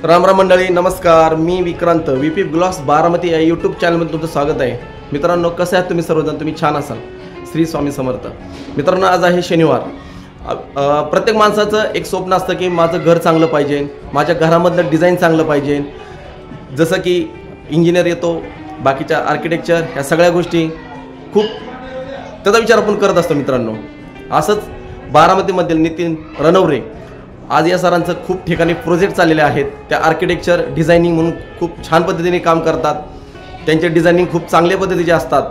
राम राम मंडळी, नमस्कार. मी Vikrant VP blogs Baramati या यूट्यूब चॅनलमध्ये तुमचं स्वागत आहे. मित्रांनो, कसे आहात तुम्ही सर्वजण? तुम्ही छान असाल. श्री स्वामी समर्थ. मित्रांनो, आज आहे शनिवार. प्रत्येक माणसाचं एक स्वप्न असतं की माझं घर चांगलं पाहिजे, माझ्या घरामधलं डिझाईन चांगलं पाहिजे. जसं की इंजिनियर येतो, बाकीच्या आर्किटेक्चर, ह्या सगळ्या गोष्टी खूप त्याचा विचार आपण करत असतो. मित्रांनो, असंच बारामतीमधील नितीन रणवरे आज या सरांचं खूप ठिकाणी प्रोजेक्ट चाललेले आहेत. त्या आर्किटेक्चर डिझायनिंग म्हणून खूप छान पद्धतीने काम करतात. त्यांचे डिझायनिंग खूप चांगल्या पद्धतीचे असतात.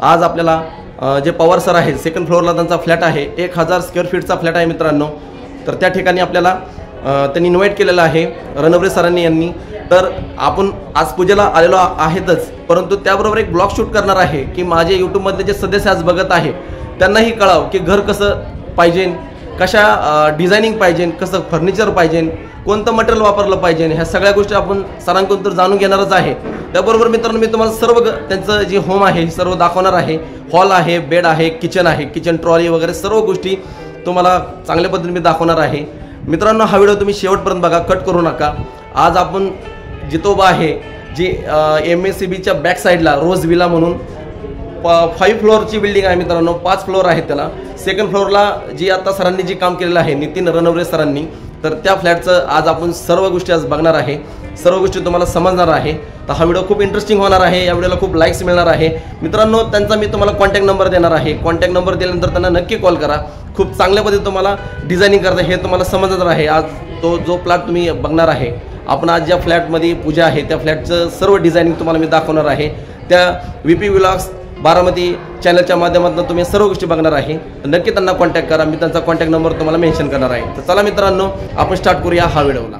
आज आपल्याला जे पवार सर आहेत, सेकंड फ्लोअरला त्यांचा फ्लॅट आहे, 1000 स्क्वेअर फीटचा फ्लॅट आहे मित्रांनो. तर त्या ठिकाणी आपल्याला त्यांनी इन्व्हाइट केलेलं आहे रणवरे सरांनी यांनी. तर आपण आज पूजेला आलेलो आहेतच, परंतु त्याबरोबर एक ब्लॉग शूट करणार आहे की माझे यूट्यूबमधले जे सदस्य आज बघत आहे त्यांनाही कळावं की घर कसं पाहिजे, कशा डिझायनिंग पाहिजे, कसं फर्निचर पाहिजे, कोणतं मटेरियल वापरलं पाहिजे, ह्या सगळ्या गोष्टी आपण सरांकडून तर जाणून घेणारच आहे. त्याबरोबर मित्रांनो, मी तुम्हाला सर्व त्यांचं जे होम आहे सर्व दाखवणार आहे. हॉल आहे, बेड आहे, किचन आहे, किचन ट्रॉली वगैरे सर्व गोष्टी तुम्हाला चांगल्या पद्धतीने मी दाखवणार आहे. मित्रांनो, हा व्हिडिओ तुम्ही शेवटपर्यंत बघा, कट करू नका. आज आपण जितोबा आहे जी MSCBच्या बॅक साईडला रोज विला म्हणून 5 फ्लोअरची बिल्डिंग आहे मित्रांनो. 5 फ्लोअर आहेत त्याला. सेकंड फ्लोअरला जी आता सरांनी जी काम केलेलं आहे नितीन रणवरे सरांनी, तर त्या फ्लॅटचं आज आपण सर्व गोष्टी आज बघणार आहे. सर्व गोष्टी तुम्हाला समजणार आहे. तर हा व्हिडिओ खूप इंटरेस्टिंग होणार आहे. या व्हिडिओला खूप लाईक्स मिळणार आहे. मित्रांनो, त्यांचा मी तुम्हाला कॉन्टॅक्ट नंबर देणार आहे. कॉन्टॅक्ट नंबर दिल्यानंतर त्यांना नक्की कॉल करा. खूप चांगल्या पद्धतीने तुम्हाला डिझायनिंग करता हे तुम्हाला समजणार आहे. आज जो प्लॅट तुम्ही बघणार आहे, आपण आज ज्या फ्लॅटमध्ये पूजा आहे त्या फ्लॅटचं सर्व डिझायनिंग तुम्हाला मी दाखवणार आहे. त्या VP ब्लॉग्स बारामती चॅनलच्या माध्यमातून तुम्ही सर्व गोष्टी बघणार आहे. नक्की त्यांना कॉन्टॅक्ट करा. मी त्यांचा कॉन्टॅक्ट नंबर तुम्हाला मेन्शन करणार आहे. तर चला मित्रांनो, आपण स्टार्ट करूया हा व्हिडिओला.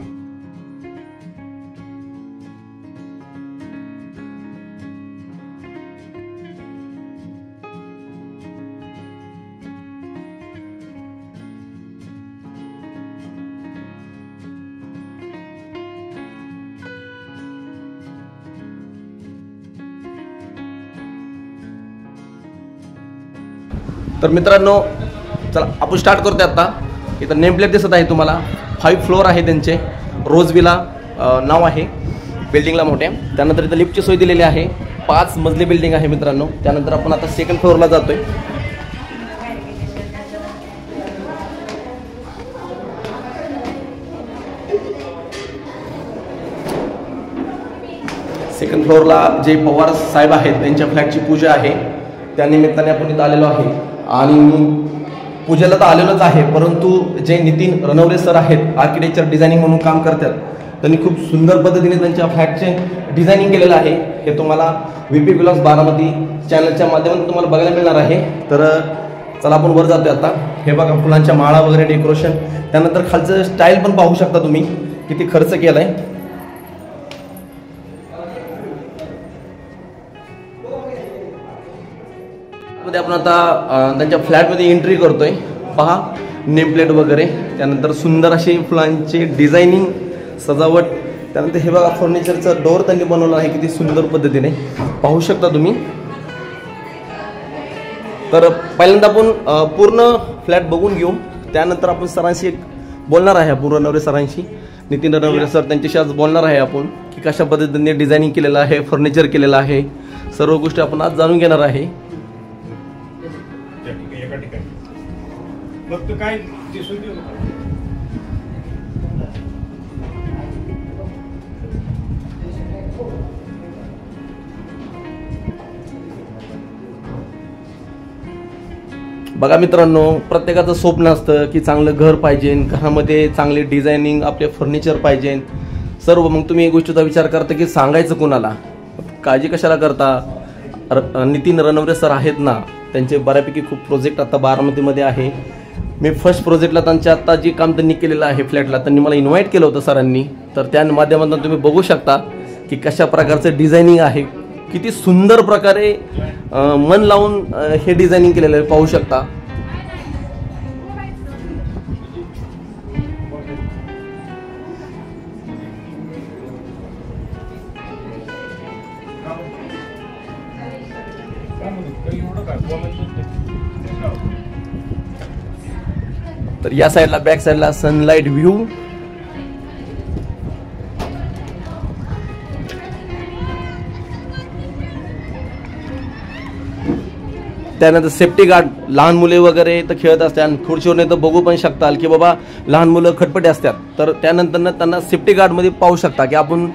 तर मित्रांनो, चला आपण स्टार्ट करतो. आता इथं नेम प्लेट दिसत आहे तुम्हाला. 5 फ्लोअर आहे त्यांचे. रोज विला नाव आहे बिल्डिंगला मोठ्या. त्यानंतर इथं लिफ्टची सोय दिलेली आहे. 5 मजली बिल्डिंग आहे मित्रांनो. त्यानंतर आपण आता सेकंड फ्लोअरला जातोय. सेकंड फ्लोअरला जे पवार साहेब आहेत त्यांच्या फ्लॅटची पूजा आहे, त्या निमित्ताने आपण इथं आलेलो आहे. आणि पूजेला तर आलेलोच आहे, परंतु जे नितीन रणवरे सर आहेत, आर्किटेक्चर डिझायनिंग म्हणून काम करतात, त्यांनी खूप सुंदर पद्धतीने त्यांच्या फ्लॅटचे डिझायनिंग केलेलं आहे. हे तुम्हाला VP ब्लॉग्स बारामती चॅनलच्या माध्यमातून तुम्हाला बघायला मिळणार आहे. तर चला आपण वर जातोय आता. हे बघा, फुलांच्या माळा वगैरे डेकोरेशन. त्यानंतर खालचं स्टाईल पण पाहू शकता तुम्ही, किती खर्च केला आहे. आपण आता त्यांच्या फ्लॅटमध्ये एंट्री करतोय. पहा, नेम प्लेट वगैरे, त्यानंतर सुंदर अशी फुलांची डिझायनिंग, सजावट. त्यानंतर हे बघा, फर्निचरचं डोअर त्यांनी बनवलं आहे किती सुंदर पद्धतीने, पाहू शकता तुम्ही. तर पहिल्यांदा आपण पूर्ण फ्लॅट बघून घेऊ. त्यानंतर आपण सरांशी बोलणार आहे, पूर्ण रणवरे सरांशी. नितीन रणवरे सर त्यांच्याशी आज बोलणार आहे आपण की कशा पद्धतीने डिझायनिंग केलेलं आहे, फर्निचर केलेलं आहे, सर्व गोष्टी आपण आज जाणून घेणार आहे. फक्त काय बघा मित्रांनो, प्रत्येकाचं स्वप्न असतं की चांगलं घर पाहिजे, घरामध्ये चांगले डिझायनिंग, आपले फर्निचर पाहिजे सर्व. मग तुम्ही एक गोष्टीचा विचार करता की सांगायचं कोणाला, काळजी कशाला करता. नितीन रणवरे सर आहेत ना, त्यांचे बऱ्यापैकी खूप प्रोजेक्ट आता बारामतीमध्ये आहे. मी फर्स्ट प्रोजेक्टला त्यांच्या आता जे काम त्यांनी केलेलं आहे फ्लॅटला, त्यांनी मला इन्व्हाइट केलं होतं सरांनी. तर त्या माध्यमातून तुम्ही बघू शकता की कशा प्रकारचं डिझायनिंग आहे, किती सुंदर प्रकारे मन लावून हे डिझायनिंग केलेलं आहे, पाहू शकता. तर या साइडला बॅक साइडला सनलाइट व्ह्यू, त्यानंतर सेफ्टी गार्ड, लहान मुले वगैरे तर खेळत असतात आणि खुर्चीवर नाही तर बघू पण शकताल की बाबा लहान मुलं खटपटे असतात, तर त्यानंतर त्यांना सेफ्टी गार्डमध्ये पाहू शकता की आपण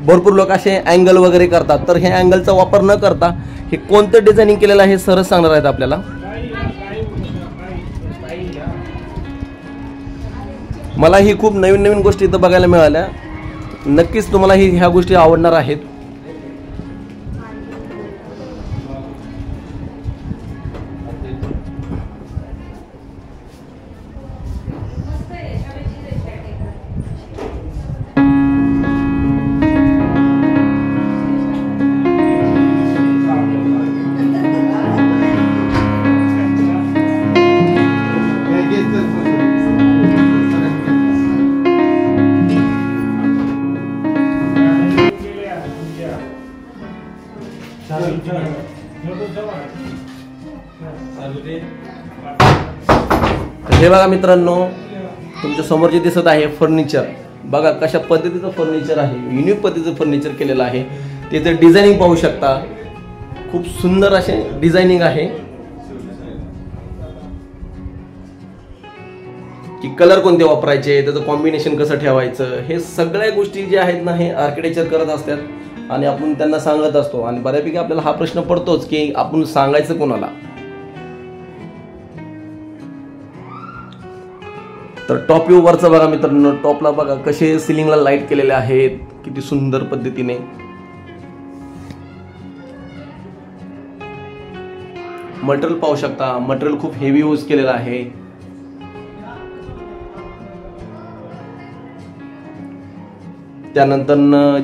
भरपूर लोक असे अँगल वगैरे करतात, तर हे अँगलचा वापर न करता हे कोणतं डिझायनिंग केलेलं आहे सरच सांगणार आहेत आपल्याला. मला ही खूप नवीन नवीन गोष्टी इथं बघायला मिळाल्या. नक्कीच तुम्हाला ह्या गोष्टी आवडणार आहेत. हे बघा मित्रांनो, तुमच्या समोर जे दिसत आहे फर्निचर, बघा कशा पद्धतीचं फर्निचर आहे, युनिक पद्धतीचं फर्निचर केलेलं आहे. त्याचं डिझायनिंग पाहू शकता, खूप सुंदर असे डिझायनिंग आहे. की कलर कोणते वापरायचे, त्याचं कॉम्बिनेशन कसं ठेवायचं, हे सगळ्या गोष्टी जे आहेत ना हे आर्किटेक्चर करत असतात आणि आपण त्यांना सांगत असतो. आणि बऱ्यापैकी आपल्याला हा प्रश्न पडतोच की आपण सांगायचं कोणाला. तर टॉप व्ह्यू वरचं बघा मित्रांनो, टॉपला बघा कसे सिलिंगला लाईट केलेले आहेत, किती सुंदर पद्धतीने. मटेरियल पाहू शकता, मटेरियल खूप हेवी यूज केलेलं आहे. त्यानंतर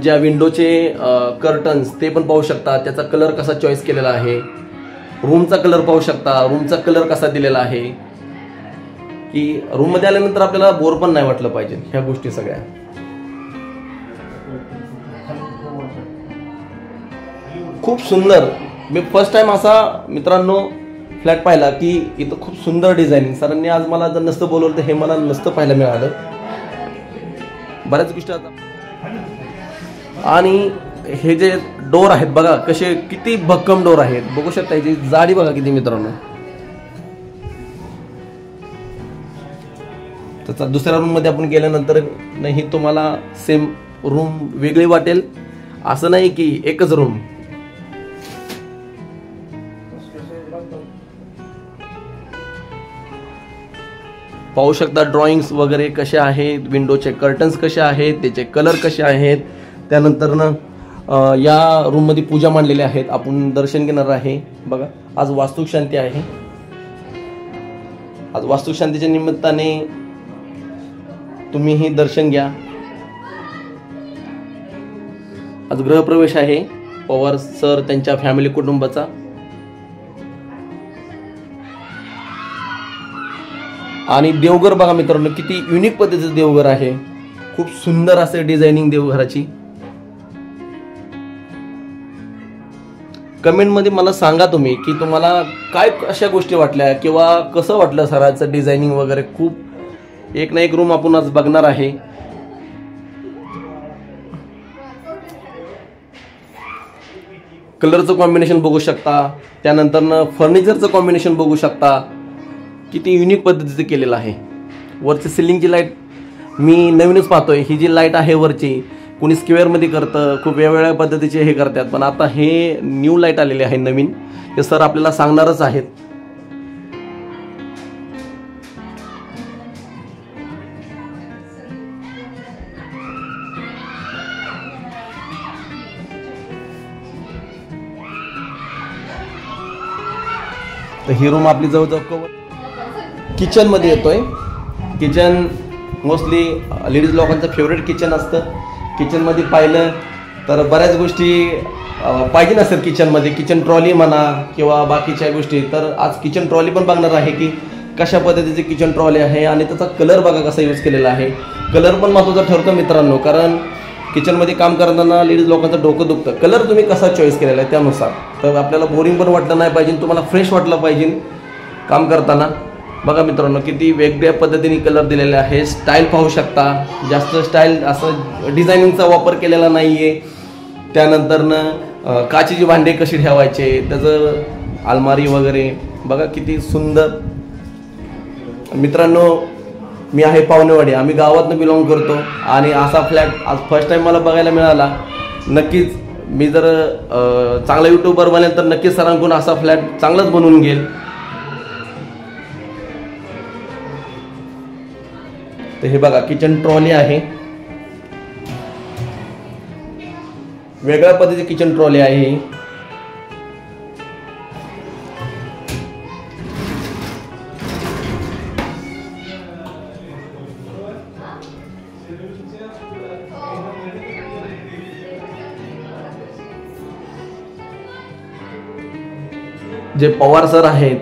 ज्या विंडोचे कर्टन्स ते पण पाहू शकता, त्याचा कलर कसा चॉईस केलेला आहे. रूमचा कलर पाहू शकता, रूमचा कलर कसा दिलेला आहे की रूम मध्ये आल्यानंतर आपल्याला बोर पण नाही वाटलं पाहिजे. ह्या गोष्टी सगळ्या खूप सुंदर. मी फर्स्ट टाइम असा मित्रांनो फ्लॅट पाहिला की इथं खूप सुंदर डिझायनिंग. सरांनी आज मला जर नसतं बोलवलं तर हे मला नसतं पाहायला मिळालं. बऱ्याच गोष्टी आता. आणि हे जे डोर आहेत बघा कसे, किती भक्कम डोर आहेत, बघू शकता. याची जाडी बघा किती मित्रांनो. त्याचा दुसऱ्या रूम मध्ये आपण गेल्यानंतर नाही तुम्हाला सेम रूम वेगळी वाटेल, असं नाही की एकच रूम. पाहू शकता ड्रॉइंग्स वगैरे कसे आहेत, विंडोचे कर्टन्स कसे आहेत, त्याचे कलर कसे आहेत. त्यानंतर या रूम मध्ये पूजा मांडलेल्या आहेत, आपण दर्शन घेणार आहे. बघा आज वास्तुक शांती आहे. आज वास्तुक शांतीच्या निमित्ताने तुम्हीही दर्शन घ्या. आज गृहप्रवेश आहे पवार सर त्यांच्या फॅमिली कुटुंबाचा. आणि देवघर बघा मित्रांनो, किती युनिक पद्धतीचं देवघर आहे. खूप सुंदर असे डिझायनिंग देवघराची. कमेंट मध्ये मला सांगा तुम्ही की तुम्हाला काय अशा गोष्टी वाटल्या किंवा कसं वाटलं सरांचं डिझायनिंग वगैरे. खूप एक ना एक रूम आपण आज बघणार आहे. कलरचं कॉम्बिनेशन बघू शकता, त्यानंतर फर्निचरचं कॉम्बिनेशन बघू शकता, किती युनिक पद्धतीचं केलेलं आहे. वरची सिलिंगची लाईट मी नवीनच पाहतोय. ही जी लाईट आहे वरची, कोणी स्क्वेअरमध्ये करतं, खूप वेगवेगळ्या पद्धतीचे हे करतात, पण आता हे न्यू लाईट आलेले आहे नवीन. हे सर आपल्याला सांगणारच आहेत. तर ही रूम आपली जवळजवळ किचन मध्ये येतोय. किचन मोस्टली लेडीज लोकांचं फेवरेट किचन असतं. किचन मध्ये पाहिलं तर बऱ्याच गोष्टी पाहिजे नसतात किचनमध्ये. किचन ट्रॉली म्हणा किंवा बाकीच्या गोष्टी. तर आज किचन ट्रॉली पण बघणार आहे की कशा पद्धतीची किचन ट्रॉली आहे आणि त्याचा कलर बघा कसा यूज केलेला आहे. कलर पण महत्त्वाचा ठरतो मित्रांनो, कारण किचनमध्ये काम करताना लेडीज लोकांचं डोकं दुखतं. कलर तुम्ही कसा चॉईस केलेला आहे त्यानुसार. तर आपल्याला बोरिंग पण वाटलं नाही पाहिजे, तुम्हाला फ्रेश वाटलं पाहिजे काम करताना. बघा मित्रांनो किती वेगळ्या पद्धतीने कलर दिलेले आहे. स्टाईल पाहू शकता, जास्त स्टाईल असं डिझायनिंगचा वापर केलेला नाहीये. त्यानंतर काचेची भांडे कशी ठेवायचे, त्याचं अलमारी वगैरे बघा किती सुंदर. मित्रांनो, मी आहे पावनेवाडी, आम्ही गावातनं बिलॉंग करतो आणि असा फ्लॅट आज फर्स्ट टाइम मला बघायला मिळाला. नक्कीच मी जर चांगला यूट्यूबर बनेल तर नक्कीच सरांकडून असा फ्लॅट चांगलाच बनवून घेईल. तर हे बघा किचन ट्रॉली आहे, वेगळ्या पद्धतीची किचन ट्रॉली आहे. जे पवार सर आहेत,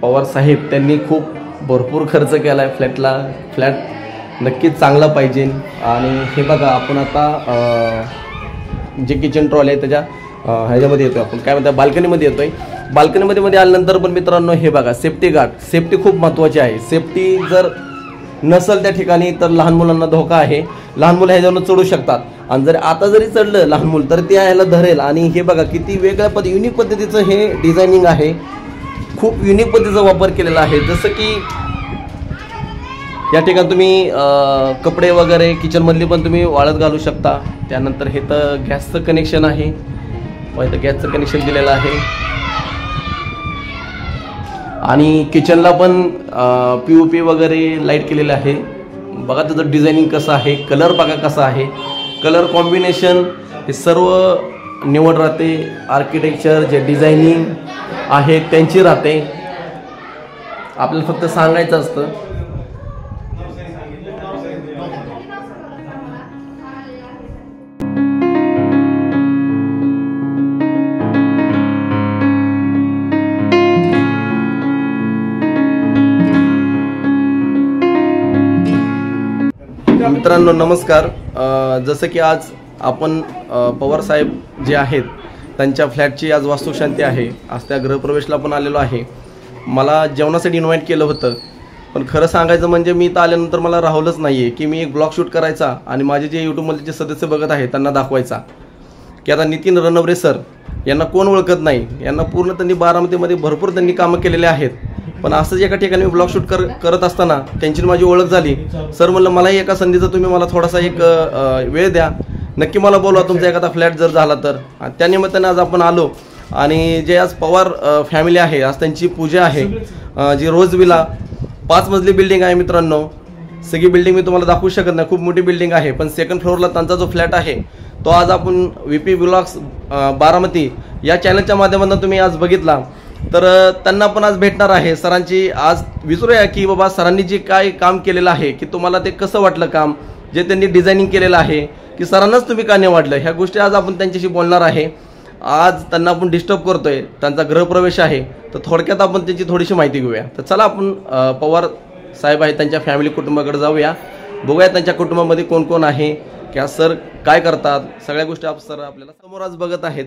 पवार साहेब, त्यांनी खूप भरपूर खर्च केला आहे फ्लॅटला. फ्लॅट नक्कीच चांगला पाहिजे. आणि हे बघा आपण आता जे किचन ट्रॉली आहे त्याच्या ह्याच्यामध्ये येतोय, आपण काय म्हणतात बाल्कनीमध्ये येतोय. बाल्कनीमध्ये आल्यानंतर पण मित्रांनो हे बघा सेफ्टी गार्ड. सेफ्टी खूप महत्त्वाची आहे. सेफ्टी जर नसेल त्या ठिकाणी तर लहान मुलांना धोका आहे. लहान मुलं ह्याच्यावरून चढू शकतात आणि जर आता जरी चढलं लहान मुलं तर ते ह्याला धरेल. आणि हे बघा किती वेगळ्या युनिक पद्धतीचं हे डिझायनिंग आहे. खूप युनिक पद्धतीचा वापर केलेला आहे. जसं की या ठिकाणी तुम्ही कपडे वगैरे किचनमधली पण तुम्ही वाळत घालू शकता. त्यानंतर हे तर गॅसचं कनेक्शन आहे, इथं गॅसचं कनेक्शन दिलेलं आहे. आणि किचनला पण POP वगैरे लाईट केलेलं आहे. बघा त्याचं डिझायनिंग कसं आहे, कलर बघा कसा आहे, कलर कॉम्बिनेशन हे सर्व निवड राहते. आर्किटेक्चर जे डिझायनिंग आहे त्यांची राहते. आपल्याला फक्त सांगायचं असतं. मित्रांनो नमस्कार. जसं की आज आपण पवार साहेब जे आहेत त्यांच्या फ्लॅटची आज वास्तुशांती आहे. आज त्या गृहप्रवेशला पण आलेलो आहे. मला जेवणासाठी इन्व्हाइट केलं होतं, पण खरं सांगायचं म्हणजे मी इथं आल्यानंतर मला राहवलंच नाही आहे की मी एक ब्लॉग शूट करायचा आणि माझे जे यूट्यूबमधले जे सदस्य बघत आहेत त्यांना दाखवायचा की आता नितीन रणवरे सर यांना कोण ओळखत नाही. यांना पूर्ण त्यांनी बारामतीमध्ये भरपूर त्यांनी कामं केलेले आहेत. पण असंच एका ठिकाणी मी ब्लॉग शूट करत असताना त्यांची माझी ओळख झाली. सर म्हणलं मलाही एका संधीचा तुम्ही मला थोडासा एक वेळ द्या, नक्की मला बोलवा तुमचा एखादा फ्लॅट जर झाला तर. त्या निमित्ताने आज आपण आलो. आणि जे आज पवार फॅमिली आहे आज त्यांची पूजा आहे. जी रोज विला 5 मजली बिल्डिंग आहे मित्रांनो. सगळी बिल्डिंग मी तुम्हाला दाखवू शकत नाही, खूप मोठी बिल्डिंग आहे. पण सेकंड फ्लोअरला त्यांचा जो फ्लॅट आहे तो आज आपण VP ब्लॉग्स बारामती या चॅनलच्या माध्यमातून तुम्ही आज बघितला. तर त्यांना पण आज भेटणार आहे. सरांची आज विचारूया की बाबा सरांनी जे काय काम केलेलं आहे की तुम्हाला ते कसं वाटलं काम, जे त्यांनी डिझायनिंग केलेलं आहे की सरांनाच तुम्ही का नाही वाटलं, ह्या गोष्टी आज आपण त्यांच्याशी बोलणार आहे. आज त्यांना आपण डिस्टर्ब करतोय, त्यांचा गृहप्रवेश आहे, तर थोडक्यात आपण त्यांची थोडीशी माहिती घेऊया. तर चला आपण पवार साहेब आहेत त्यांच्या फॅमिली कुटुंबाकडे जाऊया, बघूया त्यांच्या कुटुंबामध्ये कोण कोण आहे, क्या सर काय करतात, सगळ्या गोष्टी सर आपल्याला समोर आज बघत आहेत.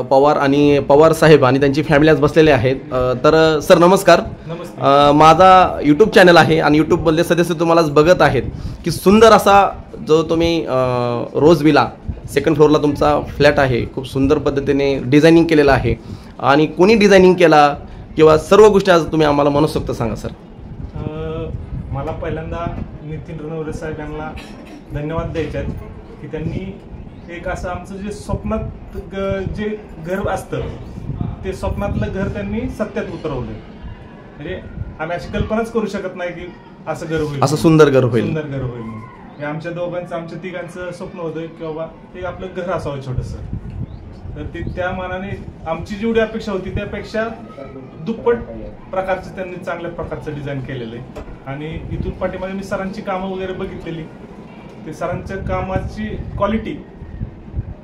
पवार आणि पवार साहेब आणि त्यांची फॅमिली आज बसलेले आहेत. तर सर नमस्कार. माझा यूट्यूब चॅनल आहे आणि यूट्यूबमधले सदस्य तुम्हाला आज बघत आहेत की सुंदर असा जो तुम्ही रोज विला सेकंड फ्लोअरला तुमचा फ्लॅट आहे, खूप सुंदर पद्धतीने डिझायनिंग केलेला आहे. आणि कोणी डिझायनिंग केला किंवा सर्व गोष्टी आज तुम्ही आम्हाला मनसोक्त सांगा सर. मला पहिल्यांदा नितीन रणवरे साहेब यांना धन्यवाद द्यायचे आहेत की त्यांनी एक असं आमचं जे स्वप्नात जे घर असतं ते स्वप्नातलं घर त्यांनी सत्यात उतरवलं. म्हणजे आम्ही अशी कल्पनाच करू शकत नाही की असं घर होईल, असं सुंदर घर होईल, सुंदर घर होईल. हे आमच्या दोघांचं आमच्या तिघांचं स्वप्न होतं की बाबा ते आपलं घर असावं छोटंसं. तर ते त्या मानाने आमची जेवढी अपेक्षा होती त्यापेक्षा दुप्पट प्रकारचं त्यांनी चांगल्या प्रकारचं डिझाईन केलेलं आहे. आणि इथून पाठीमागे मी सरांची कामं वगैरे बघितलेली, ते सरांच्या कामाची क्वालिटी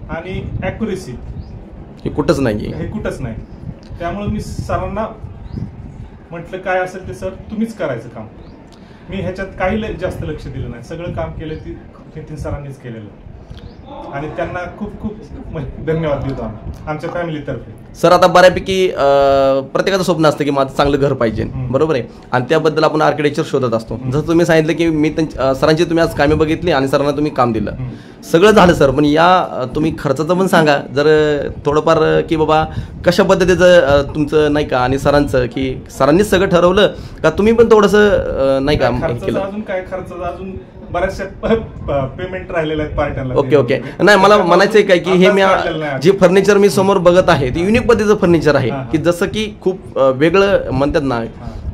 आणि ॲक्युरेसी हे कुठंच नाही, हे कुठंच नाही. त्यामुळे मी सरांना म्हटलं काय असेल ते सर तुम्हीच करायचं काम. मी ह्याच्यात काही जास्त लक्ष दिलं नाही, सगळं काम केलं ते नितीन सरांनीच केलेलं. आणि त्यांना खूप खूप धन्यवाद देतो आम्ही आमच्या फॅमिलीतर्फे. सर आता बऱ्यापैकी प्रत्येकाचं स्वप्न असतं की माझं चांगलं घर पाहिजे, बरोबर आहे, आणि त्याबद्दल आपण आर्किटेक्चर शोधत असतो. जसं तुम्ही सांगितलं की मी सरांची तुम्ही आज कामे बघितली आणि सरांना तुम्ही काम दिलं, सगळं झालं सर, पण या तुम्ही खर्चाचं पण सांगा जर थोडंफार की बाबा कशा पद्धतीचं तुमचं नाही का, आणि सरांचं की सरांनीच सगळं ठरवलं का तुम्ही पण थोडंसं नाही का केलं? अजून काय खर्चाचं अजून बऱ्याचशा पेमेंट राहिलेल्या आहेत पार्ट्यांना. ओके नाही, मला म्हणायचं आहे काय की हे मी जे फर्निचर मी समोर बघत आहे ते युनिक पद्धतीचं फर्निचर आहे की जसं की खूप वेगळं म्हणतात ना,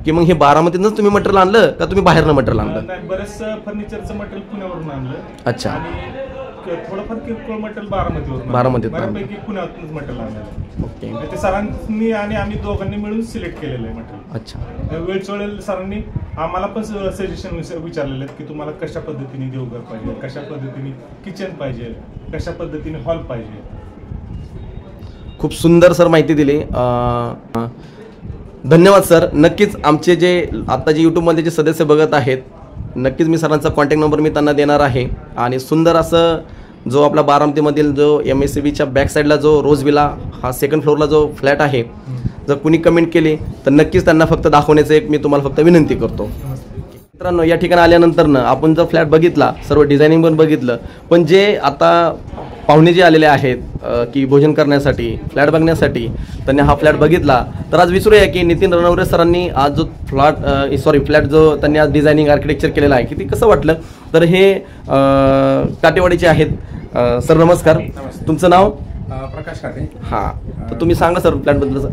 की मग हे बारामतीतच तुम्ही मटेरियल आणलं का तुम्ही बाहेरनं मटेरियल आणलं? नाही, बरेच फर्निचरचं मटेरियल पुण्यावरून आणलं. अच्छा. आणि थोडंफार किरकोळ मटेरियल बारामतीवरून, बऱ्यापैकी पुण्यातूनच मटेरियल आणलं. ओके. ते सरांनी आणि आम्ही दोघांनी मिळून सिलेक्ट केलेलं आहे मटेरियल. अच्छा. वेळच्या वेळेला सरांनी आम्हाला पण सजेशन विचारलेले आहेत की तुम्हाला कशा पद्धतीने देवघर पाहिजे, कशा पद्धतीने किचन पाहिजे, कशा पद्धतीने हॉल पाहिजे. खूप सुंदर सर माहिती दिली. धन्यवाद सर. नक्कीच आमचे जे आता जे यूट्यूबमध्ये जे सदस्य बघत आहेत, नक्कीच मी सरांचा कॉन्टॅक्ट नंबर मी त्यांना देणार आहे. आणि सुंदर असं जो आपला बारामतीमधील जो MSCBच्या बॅक साईडला जो रोज विला हा सेकंड फ्लोअरला जो फ्लॅट आहे, जर कुणी कमेंट केली तर नक्कीच त्यांना फक्त दाखवण्याचं एक मी तुम्हाला फक्त विनंती करतो. मित्रांनो, या ठिकाणी आल्यानंतर आपण जर फ्लॅट बघितला, सर्व डिझायनिंग पण बघितलं, पण जे आता पाहुणे जे आलेले आहेत की भोजन करण्यासाठी, फ्लॅट बघण्यासाठी, त्यांनी हा फ्लॅट बघितला, तर आज विचारूया की नितीन रणवरे सरांनी आज जो फ्लॅट जो त्यांनी आज डिझायनिंग आर्किटेक्चर केलेला आहे की ते कसं वाटलं. तर हे काटेवाडीचे आहेत. सर नमस्कार. तुमचं नाव? प्रकाश काटे. हां, तर तुम्ही सांगा सर फ्लॅटबद्दल.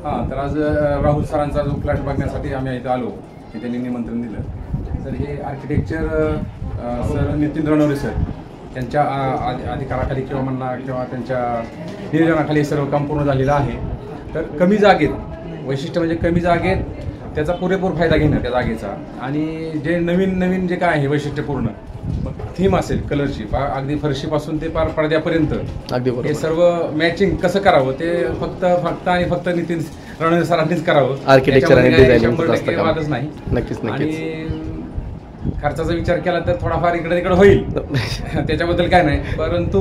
हां, तर आज राहुल सरांचा जो फ्लॅट बघण्यासाठी आम्ही इथं आलो की त्यांनी निमंत्रण दिलं. तर हे architecture sir Nitin Ranaware sir त्यांच्या अधिकाराखाली किंवा म्हणा किंवा त्यांच्या नियोजनाखाली सर्व काम पूर्ण झालेलं आहे. तर कमी जागेत, वैशिष्ट्य म्हणजे कमी जागेत त्याचा पुरेपूर फायदा घेणं त्या जागेचा, आणि जे नवीन जे काय आहे वैशिष्ट्यपूर्ण थीम असेल कलरची, अगदी फरशीपासून ते पार पडद्यापर्यंत हे सर्व मॅचिंग कसं करावं ते फक्त नितीन रणवरे सरांनीच करावं. आर्किटेक्चर आणि डिझायनिंग वादच नाही. नक्कीच. आणि खर्चाचा विचार केला तर थोडाफार इकडे तिकडे होईल त्याच्याबद्दल काय नाही, परंतु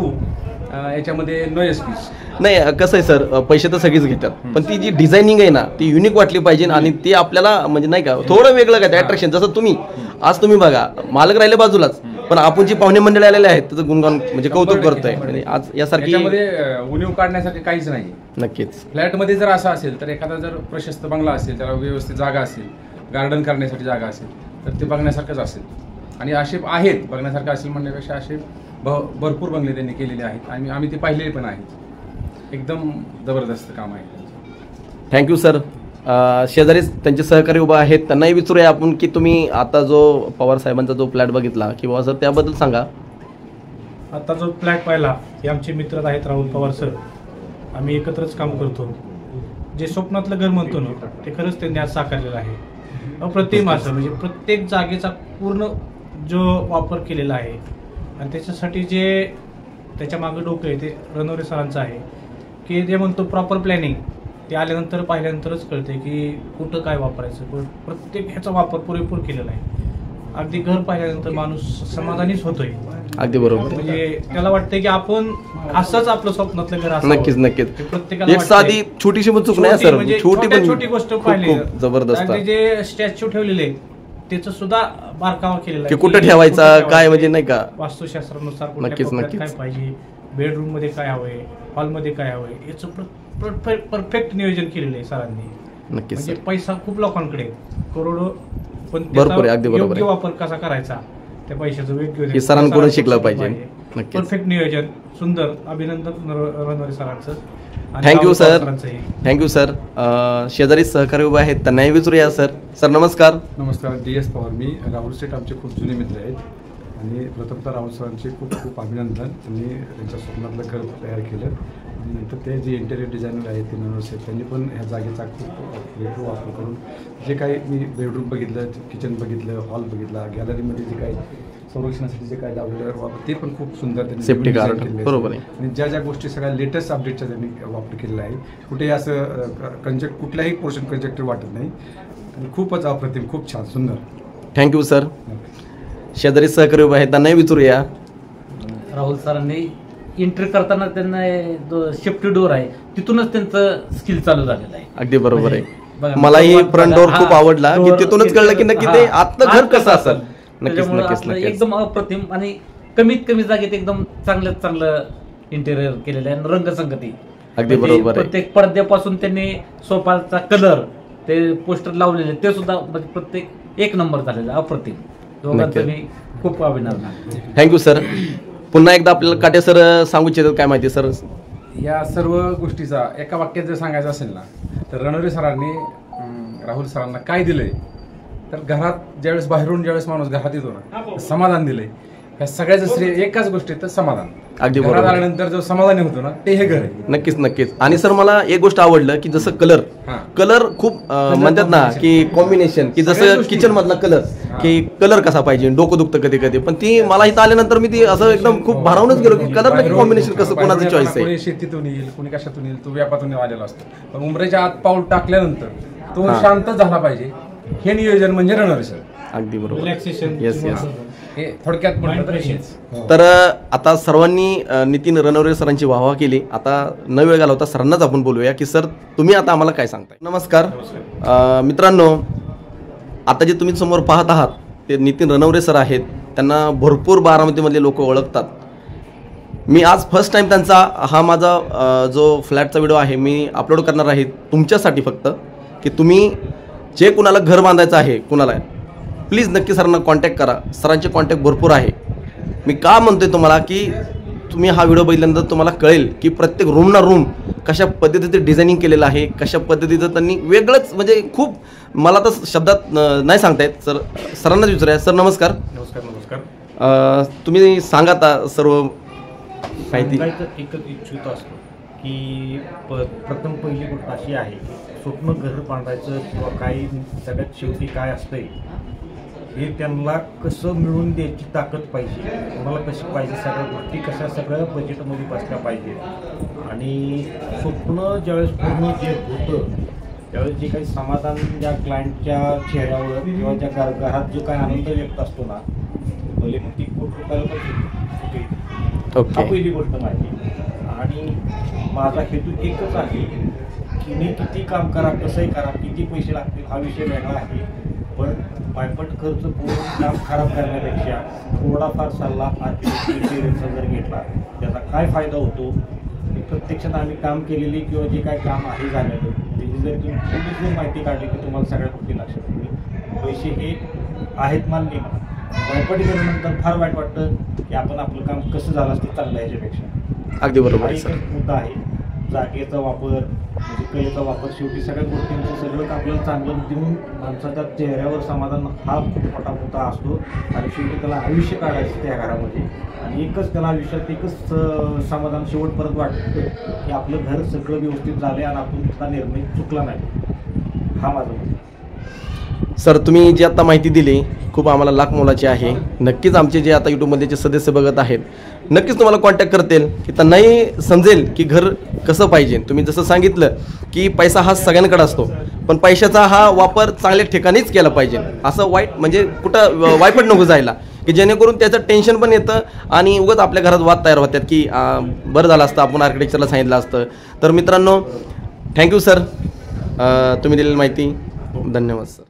याच्यामध्ये नो एक्सक्यूज नाही. कसं आहे सर, पैसे तर सगळीच घेतात, पण ती जी डिझायनिंग आहे ना ती युनिक वाटली पाहिजे, आणि ती आपल्याला म्हणजे नाही का थोडं वेगळं काय अट्रॅक्शन. जसं तुम्ही बघा, मालक राहिले बाजूलाच, पण आपण जी पाहुणे मंडळी आलेले आहेत त्याचं गुणगान म्हणजे कौतुक करतोय. म्हणजे आज यासारखी उणीव काढण्यासाठी काहीच नाही. नक्कीच. फ्लॅटमध्ये जर असं असेल तर एखादा जर प्रशस्त बंगला असेल, त्याला व्यवस्थित जागा असेल, गार्डन करण्यासाठी जागा असेल, तर ते बघण्यासारखंच असेल. आणि असे आहेत बघण्यासारखं असेल म्हणण्यापेक्षा असे भरपूर बंगले त्यांनी केलेले आहेत आणि आम्ही ते पाहिलेले पण आहेत. एकदम जबरदस्त काम आहे. Thank you sir. शेजारीच त्यांचे सहकारी उभा आहेत, त्यांनाही विचारूया आपण की तुम्ही आता जो पवार साहेबांचा जो फ्लॅट बघितला किंवा सर त्याबद्दल सांगा. आता जो फ्लॅट पाहिला हे आमचे मित्र आहेत राहुल पवार सर. आम्ही एकत्रच काम करतो. जे स्वप्नातलं घर म्हणतो ना ते खरंच त्यांनी आज साकारलेलं आहे. अप्रतिम असं म्हणजे प्रत्येक जागेचा पूर्ण जो वापर केलेला आहे, आणि त्याच्यासाठी जे त्याच्या मागं डोकं आहे ते रणवरे सरांचं आहे की जे म्हणतो प्रॉपर प्लॅनिंग. ते आल्यानंतर पाहिल्यानंतरच कळते की कुठं काय वापरायचं. प्रत्येक ह्याचा वापर पुरेपूर केलेला आहे. अगदी घर पाहिल्यानंतर माणूस समाधानीच होतोय. अगदी बरोबर. म्हणजे त्याला वाटतंय की आपण असंच आपलं स्वप्नातलं घर असावं. नक्कीच. प्रत्येकाला एक साधी छोटीशी पण चूक नाही सर, छोटी गोष्ट पाहिली. जबरदस्त. जे स्टॅच्यू ठेवलेले त्याचं सुद्धा बारकावा केलेला आहे, कुठं ठेवायचा काय म्हणजे नाही का वास्तुशास्त्रानुसार नक्कीच काय पाहिजे, बेडरूम मध्ये काय हवंय, हॉलमध्ये काय हवंय, याचं परफेक्ट नियोजन केलेलं आहे सरांनी. नक्कीच. म्हणजे पैसा खूप लोकांकडे करोडो, पण भरपूर आहे. अगदी बरोबर. योग्य वापर कसा करायचा त्या पैशाचं वेगवेगळं सरांकडून शिकलं पाहिजे. परफेक्ट नियोजन. सुंदर. अभिनंदन रणवरे सरांचं. Thank you sir. Thank you sir. शेजारी सहकारी उभे आहेत, त्यांनाही विचारूया. सर नमस्कार. नमस्कार. DS पवार. मी राहुल शेठ आमचे खूप जुने मित्र आहेत, आणि प्रथमतः राहुल सरांचे खूप अभिनंदन. त्यांनी त्यांच्या स्वप्नातलं घर तयार केलं, आणि नंतर ते जे इंटेरियर डिझायनर आहेत ते रणवरे शेठ त्यांनी पण ह्या जागेचा खूप वापर करून जे काही मी बेडरूम बघितलं, किचन बघितलं, हॉल बघितला, गॅलरीमध्ये जे काही संरक्षणासाठी जे काय लावलेलं ते पण खूप सुंदर त्यांनी सेफ्टी गार्ड. बरोबर आहे. आणि ज्या गोष्टी सगळ्या लेटेस्ट अपडेटच्या त्यांनी वापर केलेला आहे. कुठेही असं कुठल्याही पोर्शन कंजेक्टर वाटत नाही, आणि खूपच अप्रतिम, खूप छान, सुंदर. Thank you sir. शेजारी सहकारी उभे आहेत, त्यांनाही विचारूया. राहुल सरांनी एंट्री करताना त्यांना सेफ्टी डोर आहे तिथूनच त्यांचं स्किल चालू झालेलं आहे. अगदी बरोबर आहे. बघा, मलाही बघा, फ्रंट डोअर खूप हा, आवडला की door तिथूनच कळलं की नक्की ते आतलं घर कसं असेल. नक्कीच त्याच्यामुळे नक्कीच आपलं नक्कीच. एकदम अप्रतिम आणि कमीत कमी जागेत एकदम चांगल्यात चांगलं इंटेरियर केलेलं आहे आणि रंगसंगती अगदी म्हणजे बरोबर आहे. प्रत्येक पडद्यापासून त्यांनी सोफाचा कलर ते पोस्टर लावलेले ते सुद्धा म्हणजे प्रत्येक एक नंबर झालेलं अप्रतिम. दोघांचं नक्कीच. मी खूप अभिनंदन. Thank you sir. पुन्हा एकदा आपल्याला काटे सर सांगू इच्छितात काय माहिती सर? या सर्व गोष्टीचा एका वाक्यात जर सांगायचं असेल ना तर रणवरे सरांनी राहुल सरांना काय दिलंय तर घरात ज्यावेळेस बाहेरून ज्यावेळेस माणूस घरात येतो ना समाधान दिलंय. ह्या सगळ्याचं श्रेय एकाच गोष्टीत समाधान. अगदी घरात बरोबर. आल्यानंतर जो समाधानी होतो ना ते हे घर आहे. नक्कीच नक्कीच. आणि सर मला एक गोष्ट आवडलं की जसं कलर खूप म्हणतात ना की कॉम्बिनेशन की जसं किचन मधला कलर की कलर कसा पाहिजे डोकं दुखतं कधी कधी पण ती मला इथं आल्यानंतर मी ती असं एकदम खूप भारावूनच गेलो की कलर नक्की कॉम्बिनेशन कसं कोणाचं चॉईस आहे. कोणी शेतीतून येईल कोणी कशातून येईल तो व्यापातून आलेला असतो पण उमरेच्या आत पाऊल टाकल्यानंतर तो शांत झाला पाहिजे हे नियोजन म्हणजे रणवरे सर. अगदी बरोबर. Relaxation yes yes. हे थोडक्यात म्हटलं तर हेच. तर आता सर्वांनी नितीन रणवरे सरांची वाहवा केली. आता न वेळ घालवता सरांनाच आपण बोलूया की सर तुम्ही आता आम्हाला काय सांगताय. नमस्कार मित्रांनो, आता जे तुम्ही समोर पाहत आहात ते नितीन रणवरे सर आहेत. त्यांना भरपूर बारामतीमधले लोक ओळखतात. मी आज फर्स्ट टाइम त्यांचा हा माझा जो फ्लॅटचा व्हिडिओ आहे मी अपलोड करणार आहे तुमच्यासाठी फक्त की तुम्ही जे कुणाला घर बांधायचं आहे कुणाला प्लीज नक्की सरांना कॉन्टॅक्ट करा. सरांचे कॉन्टॅक्ट भरपूर आहे. मी का म्हणतोय तुम्हाला की तुम्ही हा व्हिडिओ बघितल्यानंतर तुम्हाला कळेल की प्रत्येक रूम ना रूम कशा पद्धतीचं डिझायनिंग केलेलं आहे, कशा पद्धतीचं त्यांनी वेगळंच म्हणजे खूप मला तर शब्दात नाही सांगता येत. सरांनाच विचारूया. सर नमस्कार. नमस्कार. नमस्कार. तुम्ही सांगा आता सर्व माहिती. एकच इच्छित असतो की प्रथम पहिली गोष्ट अशी आहे स्वप्न घर बांधायचं किंवा काही सगळ्यात शेवटी काय असतंय हे त्यांना कसं मिळवून द्यायची ताकद पाहिजे, कोणाला कशी पाहिजे, सगळ्या गोष्टी कशा सगळ्या बजेटमध्ये बसल्या पाहिजे. आणि स्वप्न ज्यावेळेस पूर्ण जे होतं त्यावेळेस जे काही समाधान ज्या क्लायंटच्या चेहऱ्यावर किंवा ज्या घरात जो काही आनंद व्यक्त असतो ना भले मग ती कोटी रुपयाला पण हा पहिली गोष्ट माझी. आणि माझा हेतू एकच आहे की मी किती काम करा कसंही करा किती पैसे लागतील हा विषय वेगळा आहे पण पायपट खर्च पूर्ण काम खराब करण्यापेक्षा थोडाफार सल्ला आर्किटेक्चरचा जर घेतला त्याचा काय फायदा होतो प्रत्यक्षात आम्ही काम केलेली किंवा जे काय काम आहे झालेलं त्याची जर तुम्ही थोडी जर माहिती काढली की तुम्हाला सगळ्या गोष्टी लक्षात येईल. पैसे हे आहेत मानले मला पायपट केल्यानंतर फार वाईट वाटतं की आपण आपलं काम कसं झालं असतं चांगलं याच्यापेक्षा. अगदी बरोबर आहे एक सर. मुद्दा आहे जागेचा वापर म्हणजे कलेचा वापर शेवटी सगळ्या गोष्टींचं सगळं आपल्याला चांगलं देऊन माणसाच्या चेहऱ्यावर समाधान हा खूप मोठा मुद्दा असतो. आणि शेवटी त्याला आयुष्य काढायचं त्या घरामध्ये आणि एकच त्याला आयुष्यात एकच समाधान शेवटपर्यंत वाटतं की आपलं घर सगळं व्यवस्थित झालं आणि आपण त्याचा निर्णय चुकला नाही. हा माझा मुद्दा. सर तुम्ही जी आता माहिती दिली खूप आम्हाला लाख मोलाची आहे. नक्कीच आमचे जे आता यूट्यूबमध्ये जे सदस्य बघत आहेत नक्कीच तुम्हाला कॉन्टॅक्ट करतील की त्यांनाही समजेल की घर कसं पाहिजे. तुम्ही जसं सांगितलं की पैसा हा सगळ्यांकडे असतो पण पैशाचा हा वापर चांगल्या ठिकाणीच केला पाहिजे. असं वाईट म्हणजे कुठं वायपट नको जायला की जेणेकरून त्याचं टेन्शन पण येतं आणि उगाच आपल्या घरात वाद तयार होतात की बरं झालं असतं आपण आर्किटेक्चरला सांगितलं असतं. तर मित्रांनो थँक्यू सर तुम्ही दिलेली माहिती. धन्यवाद सर.